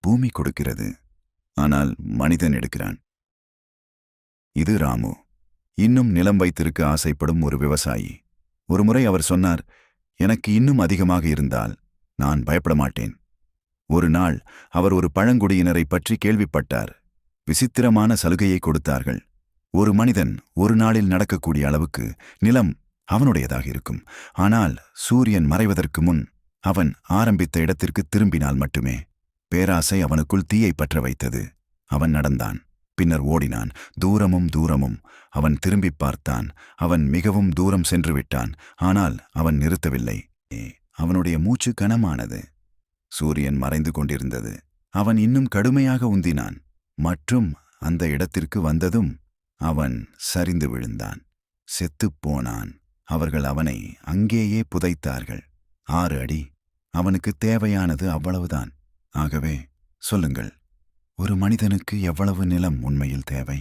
பூமி கொடுக்கிறது, ஆனால் மனிதன் எடுக்கிறான். இது ராமு, இன்னும் நிலம் வைத்திருக்க ஆசைப்படும் ஒரு விவசாயி. ஒருமுறை அவர் சொன்னார், எனக்கு இன்னும் அதிகமாக இருந்தால் நான் பயப்பட மாட்டேன். ஒரு நாள் அவர் ஒரு பழங்குடியினரை பற்றி கேள்விப்பட்டார். விசித்திரமான சலுகையை கொடுத்தார்கள். ஒரு மனிதன் ஒரு நாளில் நடக்கக்கூடிய அளவுக்கு நிலம் அவனுடையதாக இருக்கும். ஆனால் சூரியன் மறைவதற்கு முன் அவன் ஆரம்பித்த இடத்திற்கு திரும்பினால் மட்டுமே. பேராசை அவனுக்குள் தீயை பற்ற வைத்தது. அவன் நடந்தான், பின்னர் ஓடினான், தூரமும் தூரமும். அவன் திரும்பிப் பார்த்தான். அவன் மிகவும் தூரம் சென்று விட்டான். ஆனால் அவன் நிறுத்தவில்லை. அவனுடைய மூச்சு கனமானது. சூரியன் மறைந்து கொண்டிருந்தது. அவன் இன்னும் கடுமையாக உந்தினான். மற்றும் அந்த இடத்திற்கு வந்ததும் அவன் சரிந்து விழுந்தான், செத்துப்போனான். அவர்கள் அவனை அங்கேயே புதைத்தார்கள். 6 அடி. அவனுக்கு தேவையானது அவ்வளவுதான். ஆகவே சொல்லுங்கள், ஒரு மனிதனுக்கு எவ்வளவு நிலம் உண்மையில் தேவை?